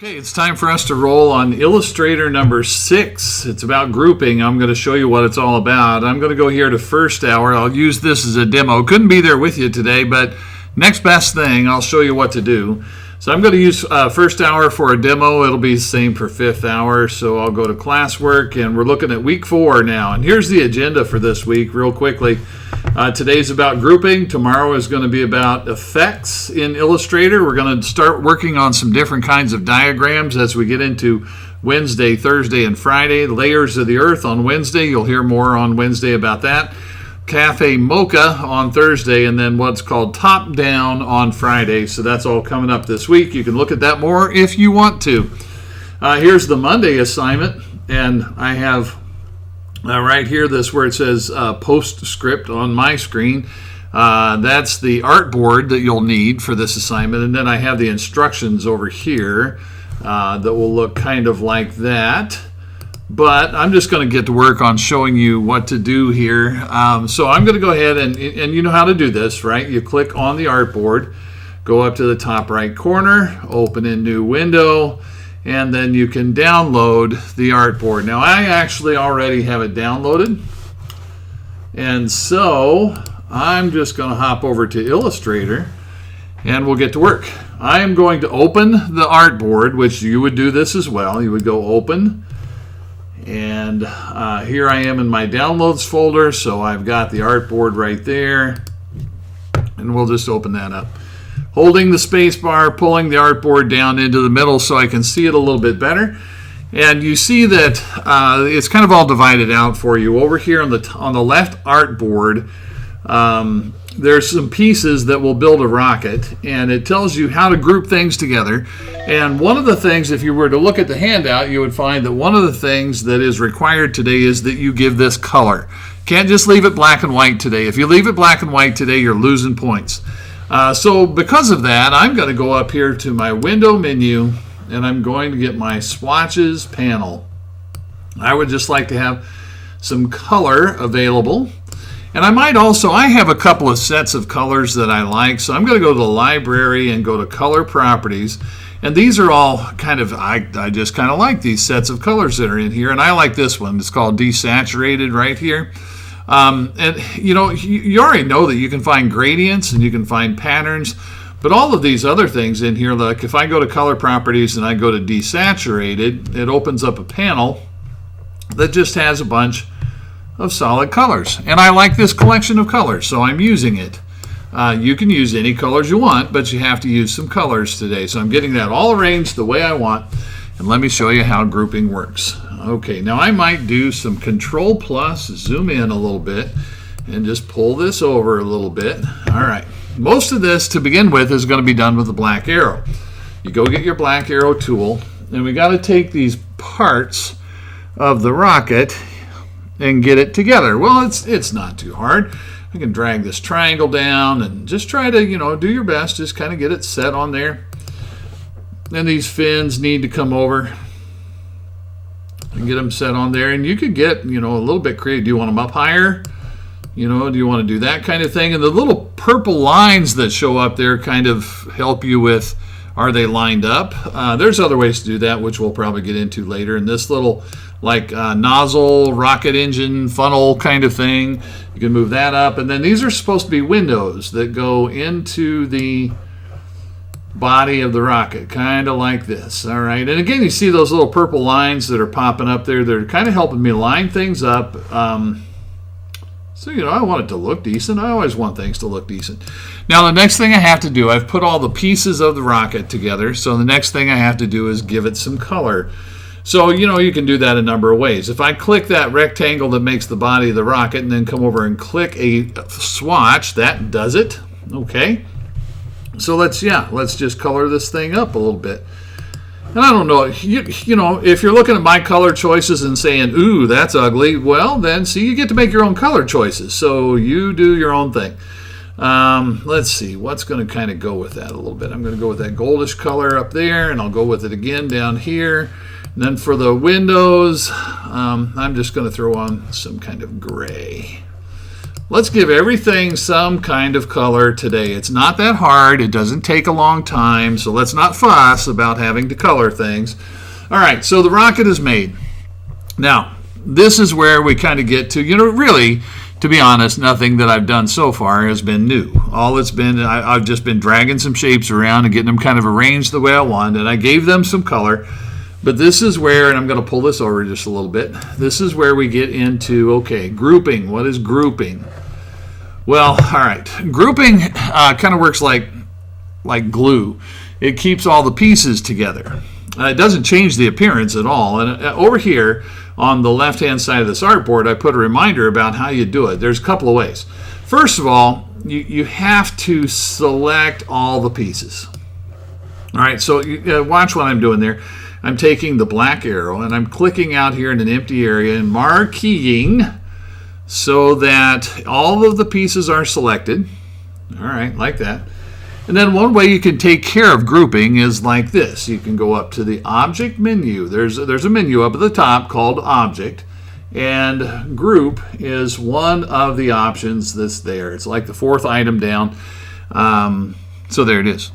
Okay, it's time for us to roll on Illustrator number 6. It's about grouping. I'm going to show you what it's all about. I'm going to go here to first hour. I'll use this as a demo. Couldn't be there with you today, but next best thing, I'll show you what to do. So I'm going to use first hour for a demo. It'll be the same for fifth hour. So I'll go to classwork, and we're looking at week 4 now. And here's the agenda for this week real quickly. Today's about grouping. Tomorrow is going to be about effects in Illustrator. We're going to start working on some different kinds of diagrams as we get into Wednesday, Thursday, and Friday. Layers of the Earth on Wednesday. You'll hear more on Wednesday about that. Cafe Mocha on Thursday, and then what's called Top Down on Friday. So that's all coming up this week. You can look at that more if you want to. Here's the Monday assignment, and I have right here this where it says postscript on my screen. That's the artboard that you'll need for this assignment, and then I have the instructions over here that will look kind of like that. But I'm just going to get to work on showing you what to do here. So I'm going to go ahead and you know how to do this, right? You click on the artboard, go up to the top right corner, open in new window, and then you can download the artboard. Now I actually already have it downloaded, and so I'm just going to hop over to Illustrator and we'll get to work. I am going to open the artboard, which you would do this as well. You would go open, and here I am in my downloads folder, so I've got the artboard right there, and we'll just open that up. Holding the space bar, pulling the artboard down into the middle so I can see it a little bit better. And you see that it's kind of all divided out for you. Over here on the left artboard, there's some pieces that will build a rocket, and it tells you how to group things together. And one of the things, if you were to look at the handout, you would find that one of the things that is required today is that you give this color. Can't just leave it black and white today. If you leave it black and white today, you're losing points. So because of that, I'm going to go up here to my window menu, and I'm going to get my swatches panel. I would just like to have some color available. And I have a couple of sets of colors that I like, so I'm going to go to the library and go to color properties. And these are all kind of, I just kind of like these sets of colors that are in here, and I like this one. It's called Desaturated right here. And you know, you already know that you can find gradients and you can find patterns, but all of these other things in here, like if I go to color properties and I go to Desaturated, it opens up a panel that just has a bunch of solid colors, and I like this collection of colors, so I'm using it. You can use any colors you want, but you have to use some colors today, so I'm getting that all arranged the way I want. And let me show you how grouping works. Okay, now I might do some Control plus, zoom in a little bit, and just pull this over a little bit. All right, most of this to begin with is going to be done with the black arrow. You go get your black arrow tool, and we got to take these parts of the rocket and get it together. Well, it's not too hard. I can drag this triangle down and just try to, you know, do your best. Just kind of get it set on there. Then these fins need to come over and get them set on there. And you could get, you know, a little bit creative. Do you want them up higher? You know, do you want to do that kind of thing? And the little purple lines that show up there kind of help you with, are they lined up? There's other ways to do that, which we'll probably get into later. And this little like nozzle, rocket engine, funnel kind of thing, you can move that up. And then these are supposed to be windows that go into the body of the rocket, kind of like this. All right, and again, you see those little purple lines that are popping up there. They're kind of helping me line things up. So, you know, I want it to look decent. I always want things to look decent. Now, the next thing I have to do, I've put all the pieces of the rocket together. So the next thing I have to do is give it some color. So, you know, you can do that a number of ways. If I click that rectangle that makes the body of the rocket and then come over and click a swatch, that does it. Okay. So let's just color this thing up a little bit. And I don't know, you know, if you're looking at my color choices and saying, ooh, that's ugly, well, then, see, you get to make your own color choices. So you do your own thing. Let's see, what's going to kind of go with that a little bit. I'm going to go with that goldish color up there, and I'll go with it again down here. And then for the windows, I'm just going to throw on some kind of gray. Let's give everything some kind of color today. It's not that hard. It doesn't take a long time, so let's not fuss about having to color things. All right, so the rocket is made. Now, this is where we kind of get to, really, to be honest, nothing that I've done so far has been new. All it's been, I've just been dragging some shapes around and getting them kind of arranged the way I want, and I gave them some color. But this is where, and I'm going to pull this over just a little bit, this is where we get into, okay, grouping. What is grouping? Well, all right, grouping kind of works like glue. It keeps all the pieces together. It doesn't change the appearance at all. And over here on the left-hand side of this artboard, I put a reminder about how you do it. There's a couple of ways. First of all, you have to select all the pieces. All right, so watch what I'm doing there. I'm taking the black arrow and I'm clicking out here in an empty area and marking so that all of the pieces are selected. All right, like that. And then one way you can take care of grouping is like this. You can go up to the Object menu. There's a menu up at the top called Object, and Group is one of the options that's there. It's like the fourth item down. So there it is.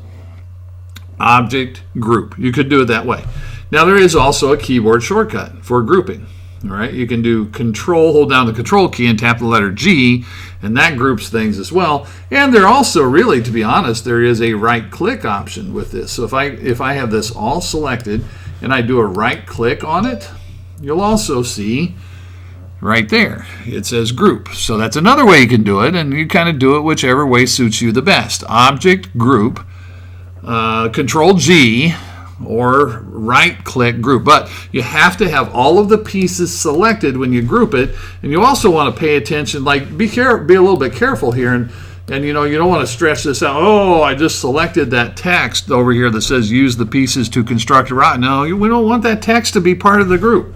Object, Group. You could do it that way. Now there is also a keyboard shortcut for grouping. All right, you can do Control, hold down the Control key and tap the letter G, and that groups things as well. And there also, really, to be honest, there is a right-click option with this. So if I have this all selected and I do a right-click on it, you'll also see right there it says Group. So that's another way you can do it, and you kind of do it whichever way suits you the best. Object, Group, Control G, or right-click group. But you have to have all of the pieces selected when you group it, and you also want to pay attention, like be a little bit careful here, and you don't want to stretch this out. Oh, I just selected that text over here that says use the pieces to construct a rocket. No, we don't want that text to be part of the group.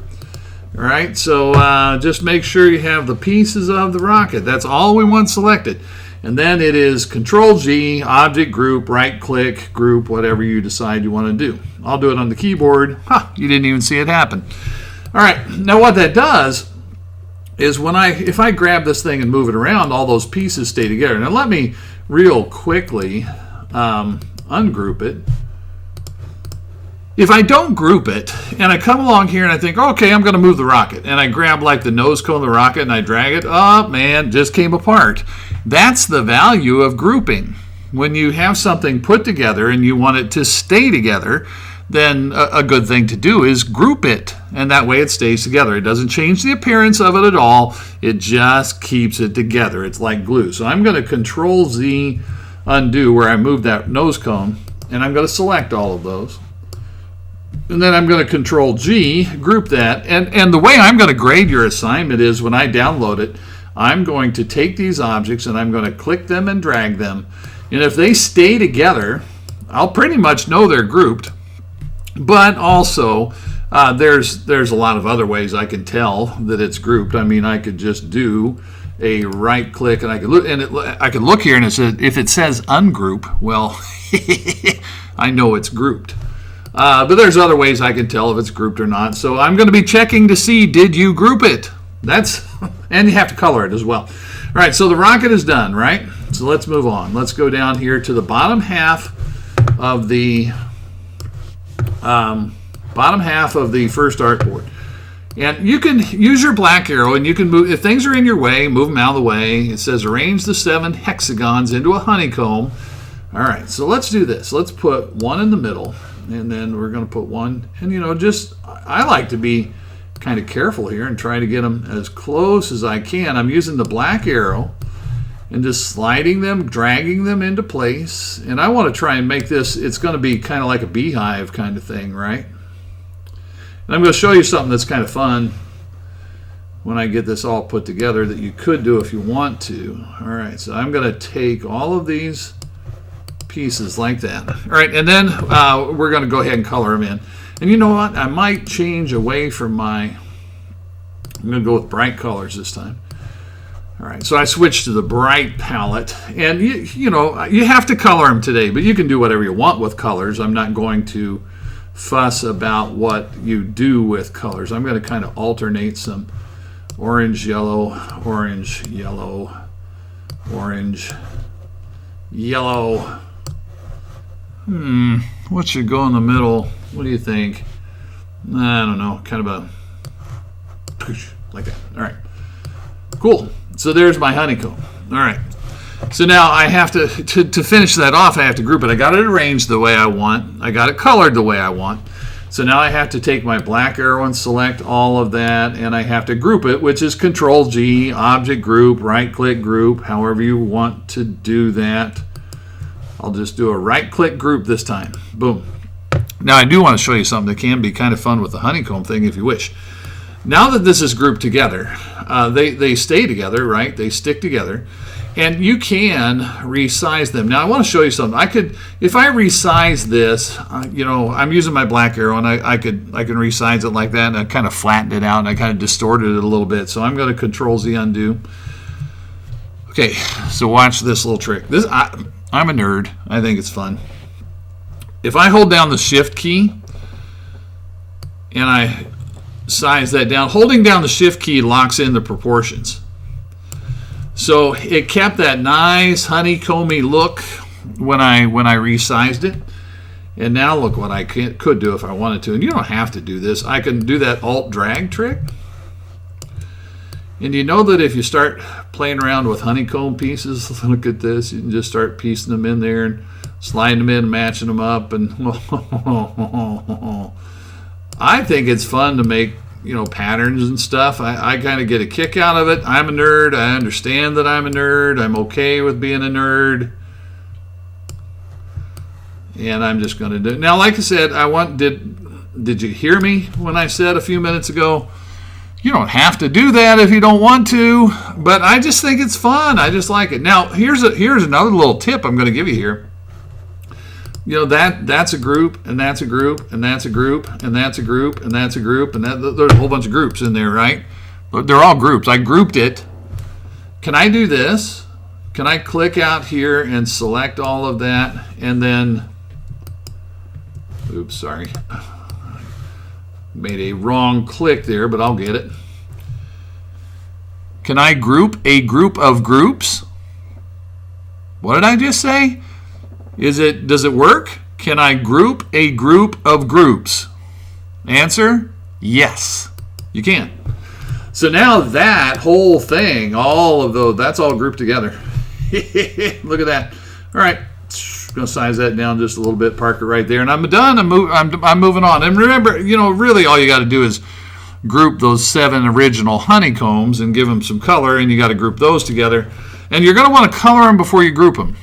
All right, so just make sure you have the pieces of the rocket. That's all we want selected. And then it is Control G, Object, Group, right-click, Group, whatever you decide you want to do. I'll do it on the keyboard. You didn't even see it happen. All right, now what that does is if I grab this thing and move it around, all those pieces stay together. Now let me real quickly ungroup it. If I don't group it, and I come along here and I think, okay, I'm going to move the rocket, and I grab like the nose cone of the rocket and I drag it, oh man, just came apart. That's the value of grouping. When you have something put together and you want it to stay together, then a good thing to do is group it, and that way it stays together. It doesn't change the appearance of it at all. It just keeps it together. It's like glue. So I'm going to Control Z undo where I moved that nose cone, and I'm going to select all of those. And then I'm going to Control G, group that. And the way I'm going to grade your assignment is when I download it, I'm going to take these objects and I'm going to click them and drag them. And if they stay together, I'll pretty much know they're grouped. But also, there's a lot of other ways I can tell that it's grouped. I mean, I could just do a right click and I could look, and I could look here and it says, if it says ungroup, well, I know it's grouped. But there's other ways I can tell if it's grouped or not. So I'm going to be checking to see, did you group it? And you have to color it as well. All right, so the rocket is done, right? So let's move on. Let's go down here to the bottom half of the first artboard. And you can use your black arrow and you can move, if things are in your way, move them out of the way. It says arrange the 7 hexagons into a honeycomb. All right, so let's do this. Let's put one in the middle, and then we're going to put one, and just, I like to be kind of careful here and try to get them as close as I can. I'm using the black arrow and just sliding them, dragging them into place, and I want to try and make this, it's going to be kind of like a beehive kind of thing, right? And I'm going to show you something that's kind of fun when I get this all put together that you could do if you want to. All right, so I'm going to take all of these pieces like that. All right, and then we're going to go ahead and color them in. And you know what? I might change away from I'm going to go with bright colors this time. All right, so I switched to the bright palette. And you have to color them today, but you can do whatever you want with colors. I'm not going to fuss about what you do with colors. I'm going to kind of alternate some orange, yellow, orange, yellow. What should go in the middle? What do you think? I don't know, kind of a like that. All right, cool. So there's my honeycomb. All right. So now I have to finish that off, I have to group it. I got it arranged the way I want. I got it colored the way I want. So now I have to take my black arrow and select all of that, and I have to group it, which is Control G, Object Group, right-click Group, however you want to do that. I'll just do a right-click group this time. Boom. Now I do want to show you something that can be kind of fun with the honeycomb thing if you wish. Now that this is grouped together, they stay together, right? They stick together. And you can resize them. Now I want to show you something. I could, if I resize this, you know, I'm using my black arrow, and I can resize it like that, and I kind of flattened it out, and I kind of distorted it a little bit. So I'm going to Control Z undo. Okay, so watch this little trick. I'm a nerd. I think it's fun. If I hold down the Shift key and I size that down, holding down the Shift key locks in the proportions. So it kept that nice honeycomby look when I resized it. And now look what I could do if I wanted to. And you don't have to do this. I can do that Alt drag trick. And you know that if you start playing around with honeycomb pieces, look at this, you can just start piecing them in there and sliding them in, matching them up. And I think it's fun to make, you know, patterns and stuff. I kind of get a kick out of it. I'm a nerd. I understand that I'm a nerd. I'm okay with being a nerd. And I'm just going to do it. Now, like I said, did you hear me when I said a few minutes ago, you don't have to do that if you don't want to, but I just think it's fun. I just like it. Now, here's another little tip I'm going to give you here. You know, that's a group, and that's a group, and that's a group, and that's a group, and that's a group, and there's a whole bunch of groups in there, right? They're all groups. I grouped it. Can I do this? Can I click out here and select all of that, and then, oops, sorry. Made a wrong click there, but I'll get it. Can I group a group of groups? What did I just say? Does it work? Can I group a group of groups? Answer, yes, you can. So now that whole thing, all of those, that's all grouped together. Look at that. All right, I'm going to size that down just a little bit, park it right there, and I'm done. I'm moving on. And remember, you know, really all you got to do is group those 7 original honeycombs and give them some color, and you got to group those together. And you're going to want to color them before you group them.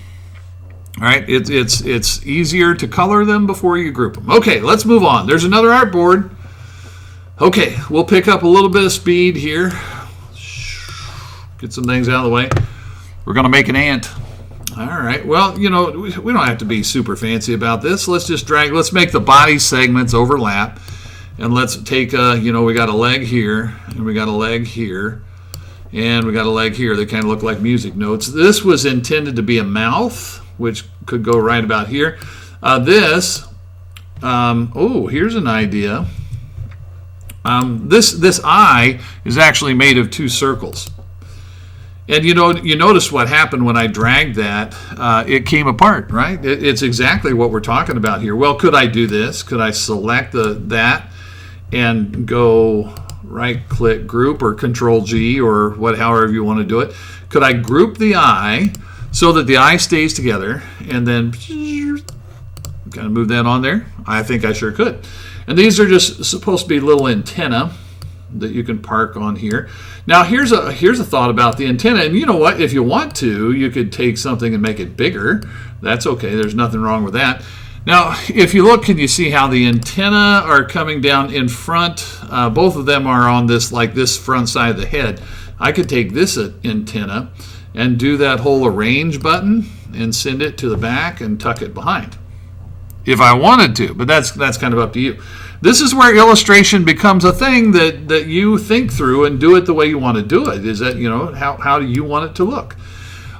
All right, it's easier to color them before you group them. Okay, let's move on. There's another artboard. Okay, we'll pick up a little bit of speed here. Get some things out of the way. We're going to make an ant. All right, well, you know, we don't have to be super fancy about this. Let's just let's make the body segments overlap. And let's take, you know, we got a leg here, and we got a leg here, and we got a leg here. They kind of look like music notes. This was intended to be a mouth, which could go right about here. Here's an idea. This eye is actually made of 2 circles. And you notice what happened when I dragged that. It came apart, right? It's exactly what we're talking about here. Well, could I do this? Could I select that and go right-click group or Control G or however you want to do it? Could I group the eye so that the eye stays together and then kind of move that on there? I think I sure could. And these are just supposed to be little antenna that you can park on here. Now here's a thought about the antenna, and you know what, if you want to, you could take something and make it bigger. That's okay, there's nothing wrong with that. Now if you look, can you see how the antenna are coming down in front? Both of them are on this, like this front side of the head. I could take this antenna and do that whole arrange button and send it to the back and tuck it behind if I wanted to, but that's kind of up to you. This is where illustration becomes a thing that you think through and do it the way you want to do it. Is that, you know, how do you want it to look?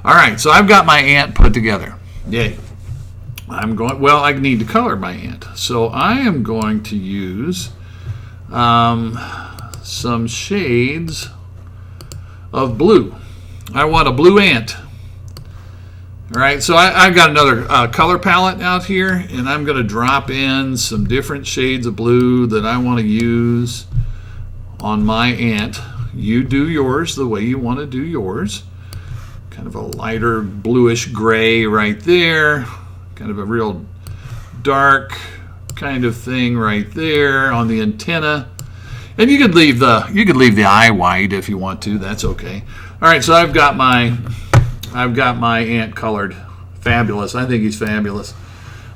All right, so I've got my ant put together. Yay. I need to color my ant. So I am going to use some shades of blue. I want a blue ant. All right, so I've got another color palette out here, and I'm going to drop in some different shades of blue that I want to use on my ant. You do yours the way you want to do yours. Kind of a lighter bluish gray right there. Kind of a real dark kind of thing right there on the antenna. And you could leave the eye white if you want to. That's okay. All right, so I've got my ant colored. Fabulous. I think he's fabulous.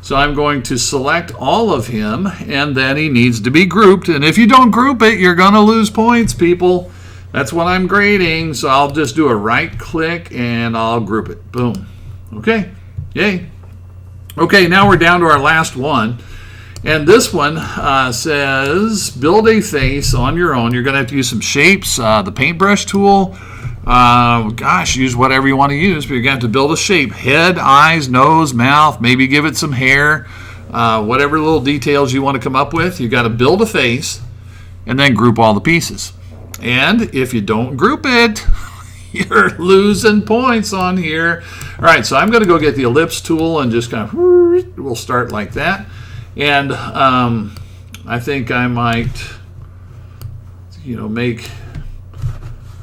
So I'm going to select all of him, and then he needs to be grouped. And if you don't group it, you're going to lose points, people. That's what I'm grading. So I'll just do a right click and I'll group it. Boom. Okay. Yay. Okay, now we're down to our last one. And this one says build a face on your own. You're going to have to use some shapes, the paintbrush tool. Use whatever you want to use, but you're going to have to build a shape. Head, eyes, nose, mouth, maybe give it some hair. Whatever little details you want to come up with. You've got to build a face and then group all the pieces. And if you don't group it, you're losing points on here. All right, so I'm going to go get the Ellipse tool and just kind of, we'll start like that. And I think I might, make,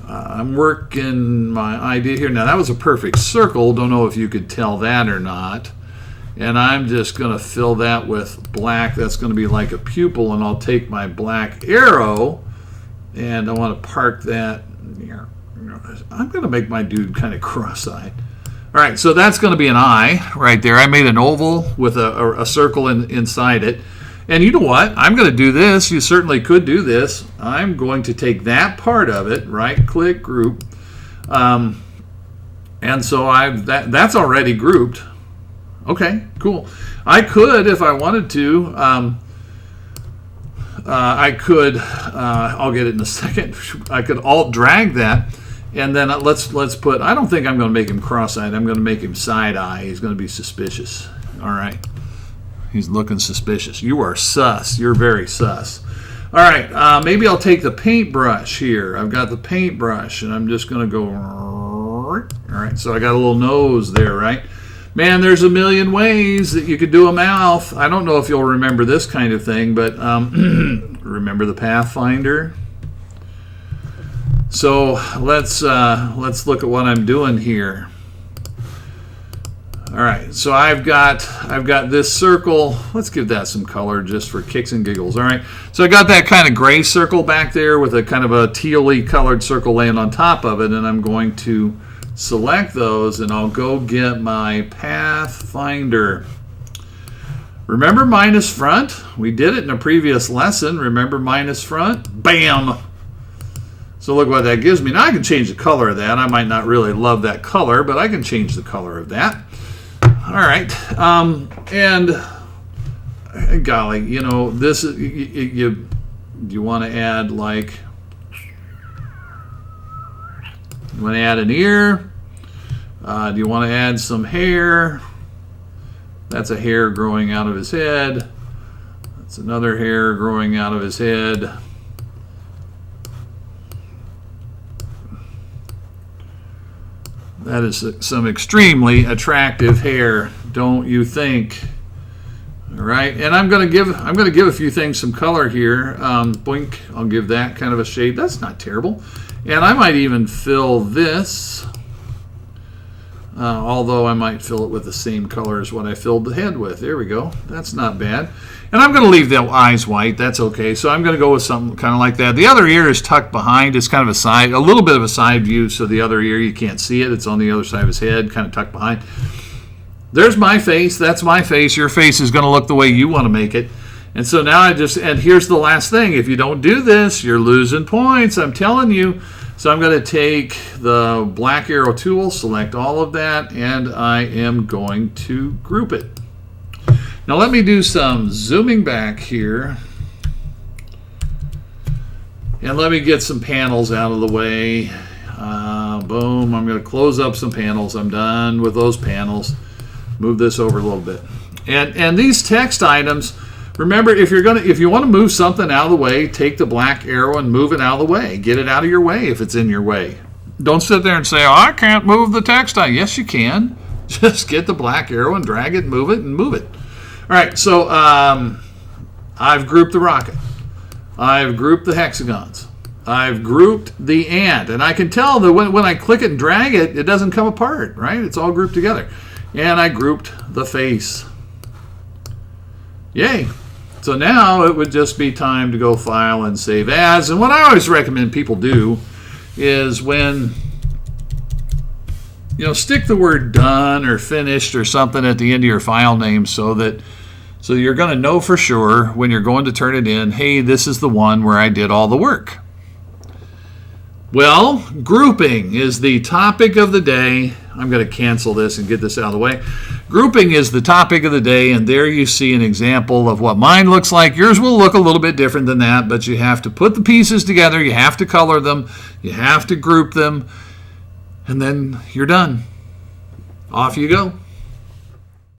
I'm working my idea here. Now, that was a perfect circle. Don't know if you could tell that or not. And I'm just going to fill that with black. That's going to be like a pupil. And I'll take my black arrow, and I want to park that here. I'm going to make my dude kind of cross-eyed. All right, so that's going to be an eye right there. I made an oval with a circle inside it. And you know what? I'm going to do this. You certainly could do this. I'm going to take that part of it, right-click, group. And so that's already grouped. Okay, cool. I could, if I wanted to, I'll get it in a second. I could alt-drag that. And then let's put, I don't think I'm going to make him cross-eyed. I'm going to make him side-eye. He's going to be suspicious. All right. He's looking suspicious. You are sus. You're very sus. All right. Maybe I'll take the paintbrush here. I've got the paintbrush, and I'm just going to go. All right. So I got a little nose there, right? Man, there's a million ways that you could do a mouth. I don't know if you'll remember this kind of thing, but remember the Pathfinder? So let's look at what I'm doing here. All right, so I've got this circle. Let's give that some color just for kicks and giggles. All right, so I got that kind of gray circle back there with a kind of a teal-y colored circle laying on top of it, and I'm going to select those, and I'll go get my Pathfinder. Remember minus front? We did it in a previous lesson. Remember minus front? Bam! So look what that gives me. Now I can change the color of that. I might not really love that color, but I can change the color of that. All right. And golly, this is, you want to add like, you want to add an ear? Do you want to add some hair? That's a hair growing out of his head. That's another hair growing out of his head. That is some extremely attractive hair, don't you think? All right, and I'm going to give a few things some color here. Boink, I'll give that kind of a shade. That's not terrible. And I might even fill this, although I might fill it with the same color as what I filled the head with. There we go. That's not bad. And I'm going to leave the eyes white. That's okay. So I'm going to go with something kind of like that. The other ear is tucked behind. It's kind of a little bit of a side view. So the other ear, you can't see it. It's on the other side of his head, kind of tucked behind. There's my face. That's my face. Your face is going to look the way you want to make it. And so now and here's the last thing. If you don't do this, you're losing points. I'm telling you. So I'm going to take the black arrow tool, select all of that, and I am going to group it. Now let me do some zooming back here. And let me get some panels out of the way. Boom, I'm going to close up some panels. I'm done with those panels. Move this over a little bit. And these text items, remember, if you want to move something out of the way, take the black arrow and move it out of the way. Get it out of your way if it's in your way. Don't sit there and say, oh, I can't move the text item. Yes, you can. Just get the black arrow and drag it, move it, and move it. All right, so I've grouped the rocket. I've grouped the hexagons. I've grouped the ant. And I can tell that when I click it and drag it, it doesn't come apart, right? It's all grouped together. And I grouped the face. Yay. So now it would just be time to go File and Save As. And what I always recommend people do is when, stick the word done or finished or something at the end of your file name so you're going to know for sure when you're going to turn it in, hey, this is the one where I did all the work. Well, grouping is the topic of the day. I'm going to cancel this and get this out of the way. Grouping is the topic of the day, and there you see an example of what mine looks like. Yours will look a little bit different than that, but you have to put the pieces together, you have to color them, you have to group them, and then you're done. Off you go.